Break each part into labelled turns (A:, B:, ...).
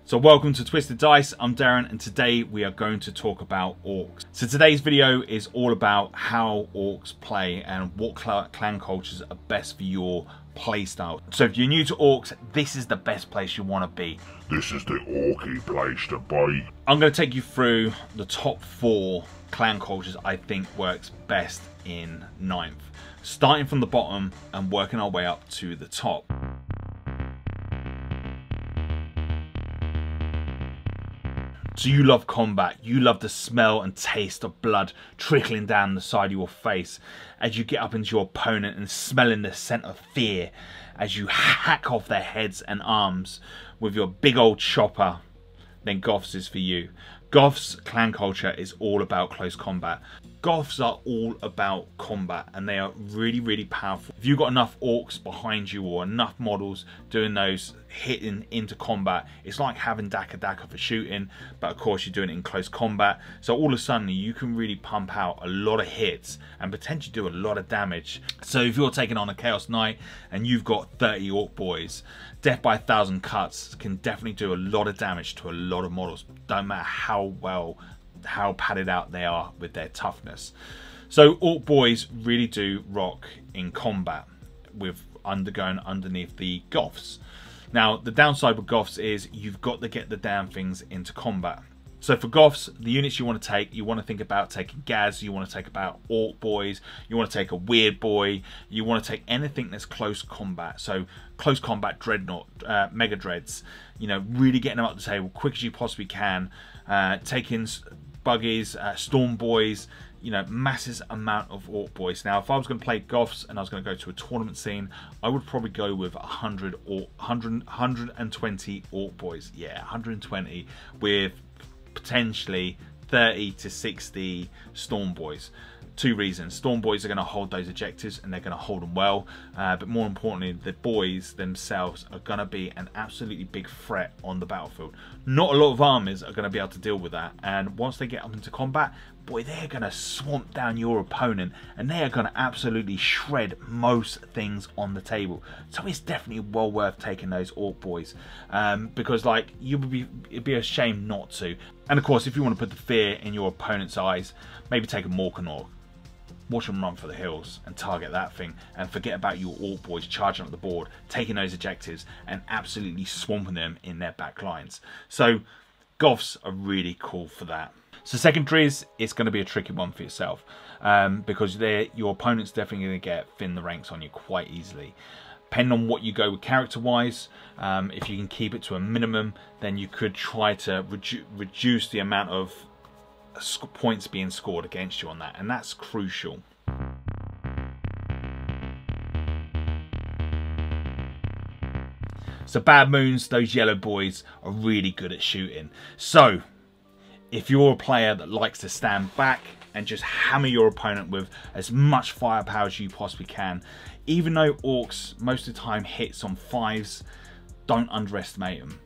A: So welcome to Twisted Dice, I'm Darren, and today we are going to talk about orcs. So today's video is all about how orcs play and what clan cultures are best for your playstyle. So if you're new to orcs, this is the best place you want to be.
B: This is the orky place to be.
A: I'm going to take you through the top 4 clan cultures I think works best in 9th. Starting from the bottom and working our way up to the top. So you love combat, you love the smell and taste of blood trickling down the side of your face as you get up into your opponent and smelling the scent of fear as you hack off their heads and arms with your big old chopper. Then Goths is for you. Goths clan culture is all about close combat. Goths are all about combat and they are really powerful. If you've got enough orcs behind you or enough models doing those hitting into combat, it's like having Daka for shooting, but of course you're doing it in close combat. So all of a sudden you can really pump out a lot of hits and potentially do a lot of damage. So if you're taking on a Chaos Knight and you've got 30 orc boys, death by 1,000 cuts can definitely do a lot of damage to a lot of models. Don't matter how padded out they are with their toughness. So orc boys really do rock in combat with undergoing underneath the Goths. Now the downside with Goths is you've got to get the damn things into combat. So for Goths, the units you want to take, you want to think about taking Gaz, you want to take about Orc Boys, you want to take a Weird Boy, you want to take anything that's close combat. So close combat Dreadnought, Mega Dreads, you know, really getting them up the table quick as you possibly can, taking Buggies, Storm Boys, you know, massive amount of Orc Boys. Now if I was going to play Goths and I was going to go to a tournament scene, I would probably go with 120 Orc Boys. Yeah, 120 with potentially 30 to 60 Storm Boys. 2 reasons. Storm Boys are going to hold those objectives and they're going to hold them well, but more importantly the boys themselves are going to be an absolutely big threat on the battlefield. Not a lot of armies are going to be able to deal with that, and once they get up into combat, boy, they're going to swamp down your opponent and they are going to absolutely shred most things on the table. So it's definitely well worth taking those Orc Boys, because like it'd be a shame not to. And of course, if you want to put the fear in your opponent's eyes, maybe take a Morkan Orc. Watch them run for the hills and target that thing and forget about your Orc Boys charging up the board, taking those objectives and absolutely swamping them in their back lines. So Goths are really cool for that. So secondaries, it's going to be a tricky one for yourself, because your opponent's definitely going to get thin the ranks on you quite easily. Depending on what you go with character-wise, if you can keep it to a minimum, then you could try to reduce the amount of points being scored against you on that, and that's crucial. So Bad Moons, those yellow boys are really good at shooting. So if you're a player that likes to stand back and just hammer your opponent with as much firepower as you possibly can, even though orcs most of the time hits on 5s, don't underestimate them.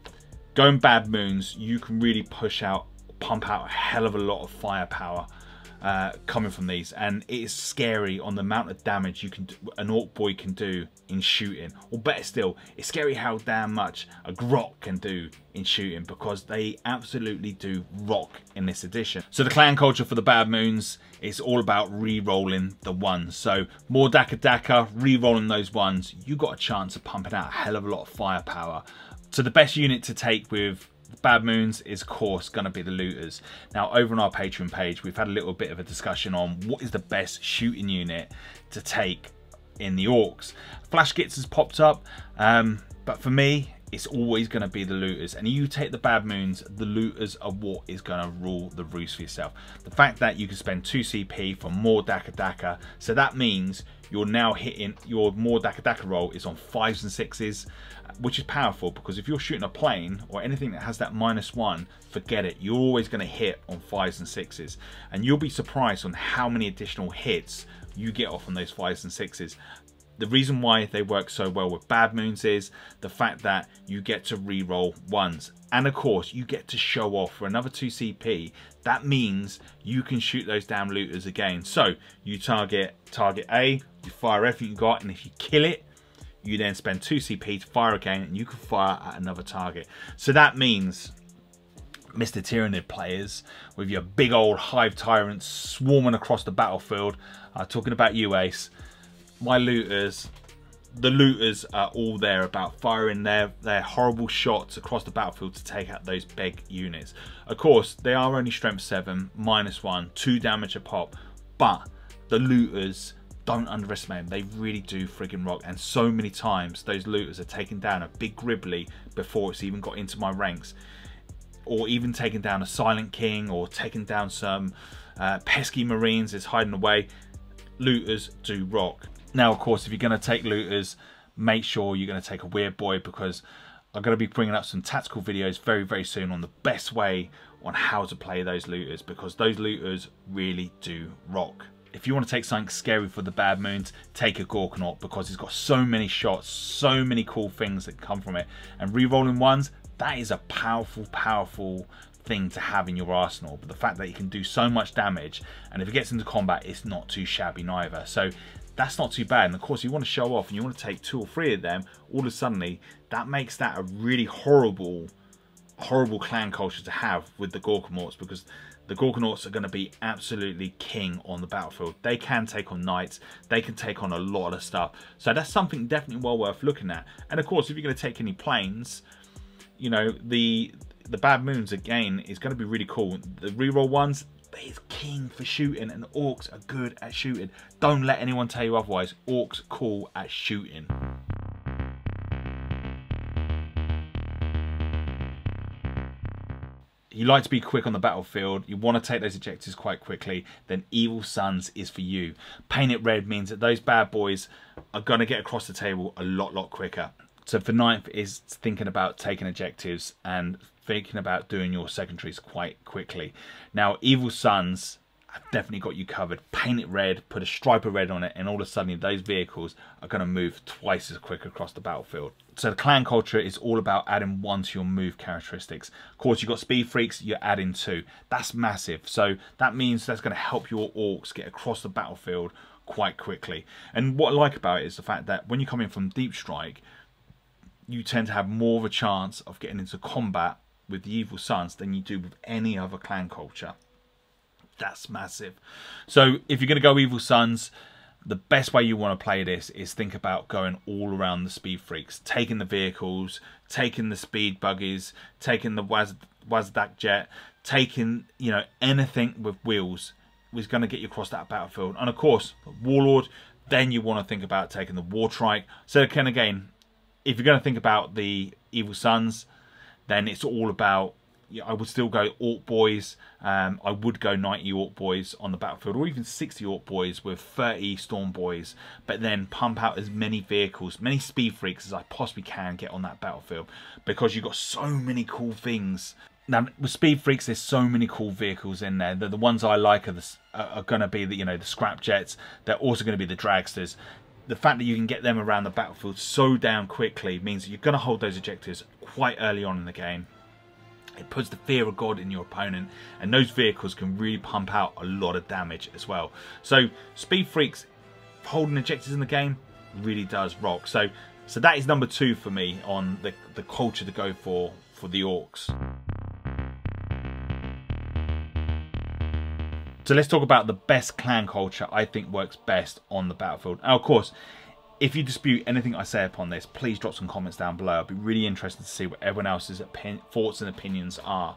A: Going Bad Moons, you can really pump out a hell of a lot of firepower coming from these, and it is scary on the amount of damage an Orc Boy can do in shooting. Or better still, it's scary how damn much a Grot can do in shooting, because they absolutely do rock in this edition. So the clan culture for the Bad Moons is all about re-rolling the ones. So more Daka, re-rolling those ones, you got a chance of pumping out a hell of a lot of firepower. So the best unit to take with Bad Moons is of course going to be the Looters. Now over on our Patreon page we've had a little bit of a discussion on what is the best shooting unit to take in the Orcs. Flash Gits has popped up, but for me it's always going to be the Looters, and you take the Bad Moons, the Looters are what is going to rule the roost for yourself. The fact that you can spend 2 CP for more Daka, so that means you're now hitting your more Daka roll is on 5s and 6s, which is powerful, because if you're shooting a plane or anything that has that -1, forget it, you're always going to hit on 5s and 6s, and you'll be surprised on how many additional hits you get off on those 5s and 6s. The reason why they work so well with Bad Moons is the fact that you get to re-roll 1s, and of course you get to show off for another 2 CP. That means you can shoot those damn Looters again. So you target A, you fire everything you got, and if you kill it, you then spend 2 CP to fire again, and you can fire at another target. So that means Mr. Tyrannid players, with your big old hive tyrants swarming across the battlefield, talking about you, Ace, my looters, the looters are all there about firing their horrible shots across the battlefield to take out those big units. Of course, they are only strength 7, -1, 2 damage a pop, but the looters, don't underestimate them. They really do friggin' rock. And so many times those looters are taking down a big Gribbly before it's even got into my ranks, or even taking down a Silent King, or taking down some pesky Marines that's hiding away. Looters do rock. Now, of course, if you're going to take looters, make sure you're going to take a weird boy, because I'm going to be bringing up some tactical videos very, very soon on the best way on how to play those looters, because those looters really do rock. If you want to take something scary for the bad moons, take a Gorkanaut, because it's got so many shots, so many cool things that come from it. And re-rolling ones, that is a powerful, powerful thing to have in your arsenal. But the fact that you can do so much damage, and if it gets into combat, it's not too shabby neither. So that's not too bad. And of course, you want to show off and you want to take 2 or 3 of them, all of a sudden that makes that a really horrible clan culture to have with the Gorkanauts, because the Gorkanauts are going to be absolutely king on the battlefield. They can take on knights, they can take on a lot of stuff. So that's something definitely well worth looking at. And of course, if you're going to take any planes, you know, the bad moons again is going to be really cool. The reroll ones, they're king for shooting, and orcs are good at shooting. Don't let anyone tell you otherwise. Orcs cool at shooting. You like to be quick on the battlefield, you want to take those objectives quite quickly, then Evil Sons is for you. Paint it red means that those bad boys are going to get across the table a lot quicker. So for 9th is thinking about taking objectives and thinking about doing your secondaries quite quickly. Now, Evil Sons have definitely got you covered. Paint it red, put a stripe of red on it, and all of a sudden those vehicles are going to move twice as quick across the battlefield. So the clan culture is all about adding 1 to your move characteristics. Of course, you've got speed freaks, you're adding 2. That's massive. So that means that's going to help your orcs get across the battlefield quite quickly. And what I like about it is the fact that when you come in from deep strike, you tend to have more of a chance of getting into combat with the Evil Sons than you do with any other clan culture. That's massive. So if you're going to go Evil Sons, the best way you want to play this is think about going all around the speed freaks, taking the vehicles, taking the speed buggies, taking the Wazdak jet, taking, you know, anything with wheels is going to get you across that battlefield. And of course, Warlord, then you want to think about taking the War Trike. So again, if you're going to think about the Evil Sons, then it's all about, I would still go Ork Boys. I would go 90 Ork Boys on the battlefield, or even 60 Ork Boys with 30 Storm Boys, but then pump out as many vehicles, many speed freaks as I possibly can get on that battlefield, because you've got so many cool things. Now, with speed freaks, there's so many cool vehicles in there. The ones I like are going to be the, the scrap jets. They're also going to be the dragsters. The fact that you can get them around the battlefield so damn quickly means that you're going to hold those objectives quite early on in the game. It puts the fear of God in your opponent, and those vehicles can really pump out a lot of damage as well. So speed freaks holding objectives in the game really does rock. So that is number 2 for me on the culture to go for the orcs. So let's talk about the best clan culture I think works best on the battlefield. Now, of course, if you dispute anything I say upon this, please drop some comments down below. I'd be really interested to see what everyone else's thoughts and opinions are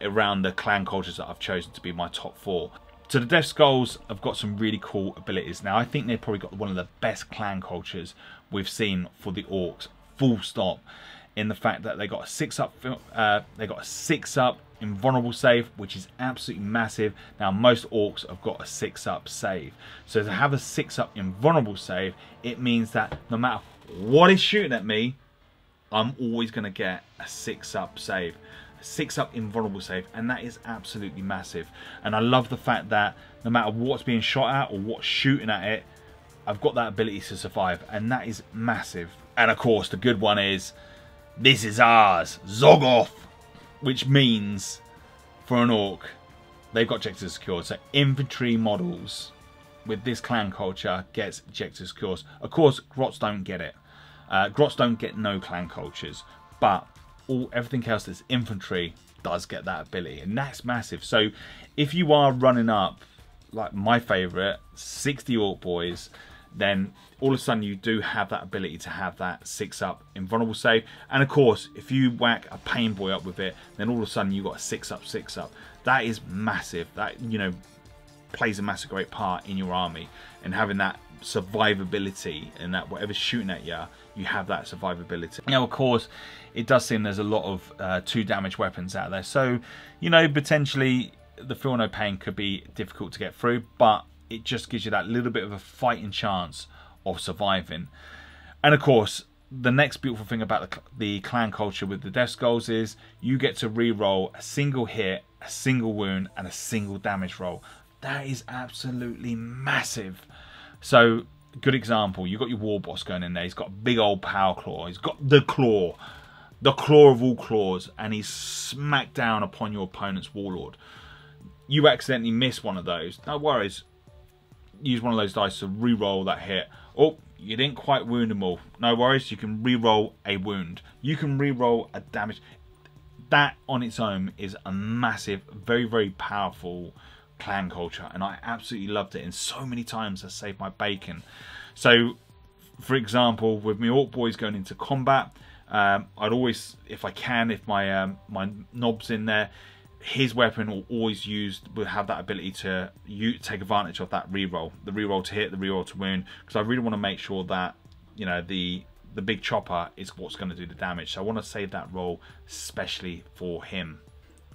A: around the clan cultures that I've chosen to be my top 4. So the Death Skulls have got some really cool abilities. Now, I think they've probably got one of the best clan cultures we've seen for the orcs, full stop, in the fact that they got a 6-up invulnerable save, which is absolutely massive. Now, most orcs have got a 6-up save, so to have a 6-up invulnerable save, it means that no matter what is shooting at me, I'm always going to get a 6-up save, a 6-up invulnerable save, and that is absolutely massive. And I love the fact that no matter what's being shot at or what's shooting at it, I've got that ability to survive, and that is massive. And of course, the good one is, this is ours, Zogoth, which means for an orc, they've got objectives secured. So infantry models with this clan culture gets objectives secured. Of course, grots don't get it. Grots don't get no clan cultures, but everything else that's infantry does get that ability, and that's massive. So if you are running up, like my favourite, 60 Ork boys, then all of a sudden you do have that ability to have that 6-up invulnerable save. And of course, if you whack a pain boy up with it, then all of a sudden you got a 6-up. That is massive. That, you know, plays a massive great part in your army, and having that survivability, and that whatever's shooting at you, you have that survivability. Now of course it does seem there's a lot of 2 damage weapons out there, so you know, potentially the Feel No Pain could be difficult to get through, but it just gives you that little bit of a fighting chance of surviving. And of course, the next beautiful thing about the clan culture with the Death Skulls is you get to re-roll a single hit, a single wound, and a single damage roll. That is absolutely massive. So, good example, you've got your war boss going in there. He's got a big old power claw. He's got the claw of all claws, and he's smacked down upon your opponent's warlord. You accidentally miss one of those. No worries. Use one of those dice to re-roll that hit. Oh, you didn't quite wound them all. No worries, you can re-roll a wound. You can re-roll a damage. That on its own is a massive, very, very powerful clan culture, and I absolutely loved it, and so many times I saved my bacon. So, for example, with my Ork boys going into combat, I'd always, if I can, if my my knob's in there, his weapon will have that ability to take advantage of that reroll, the reroll to hit, the reroll to wound, because I really want to make sure that, you know, the big chopper is what's going to do the damage. So I want to save that roll especially for him.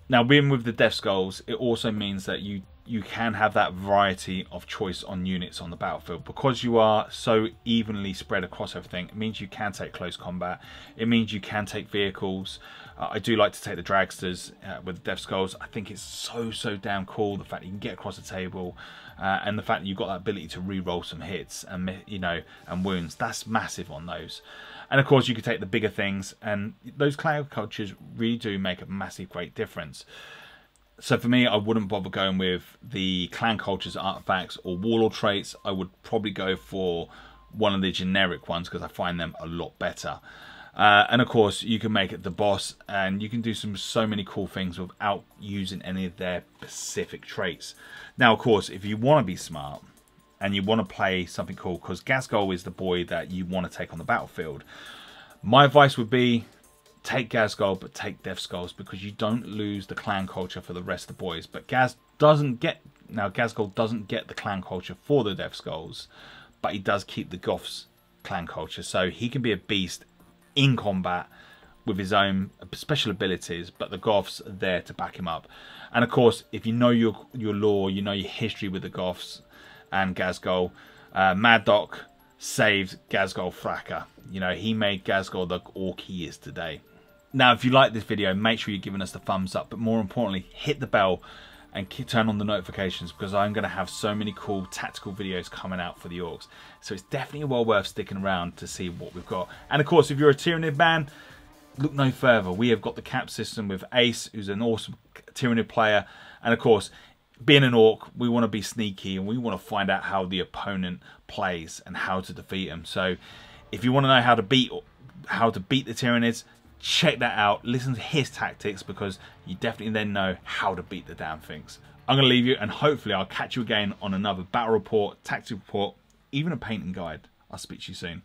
A: Now, being with the Death Skulls, it also means that you can have that variety of choice on units on the battlefield. Because you are so evenly spread across everything, it means you can take close combat. It means you can take vehicles. I do like to take the dragsters with the Death Skulls. I think it's so damn cool, the fact that you can get across the table, and the fact that you've got that ability to re-roll some hits and, you know, and wounds. That's massive on those. And of course you could take the bigger things, and those clan cultures really do make a massive great difference. So for me, I wouldn't bother going with the clan cultures artifacts or warlord traits. I would probably go for one of the generic ones because I find them a lot better. And of course, you can make it the boss, and you can do so many cool things without using any of their specific traits. Now, of course, if you want to be smart and you want to play something cool, because Ghazghkull is the boy that you want to take on the battlefield, my advice would be take Ghazghkull, but take Death Skulls, because you don't lose the clan culture for the rest of the boys. But Ghazghkull doesn't get the clan culture for the Death Skulls, but he does keep the Goths clan culture, so he can be a beast in combat with his own special abilities, but the Goths are there to back him up. And of course, if you know your lore, you know your history with the Goths and Ghazghkull, Mad Doc saved Ghazghkull Thraka. You know, he made Ghazghkull the Ork he is today. Now, if you like this video, make sure you're giving us the thumbs up, but more importantly, hit the bell and turn on the notifications, because I'm going to have so many cool tactical videos coming out for the Orks. So it's definitely well worth sticking around to see what we've got. And of course, if you're a Tyranid man, look no further. We have got the cap system with Ace, who's an awesome Tyranid player. And of course, being an Ork, we want to be sneaky, and we want to find out how the opponent plays and how to defeat them. So if you want to know how to beat the Tyranids, check that out, listen to his tactics, because you definitely then know how to beat the damn things. I'm going to leave you, and hopefully I'll catch you again on another battle report, tactical report, even a painting guide. I'll speak to you soon.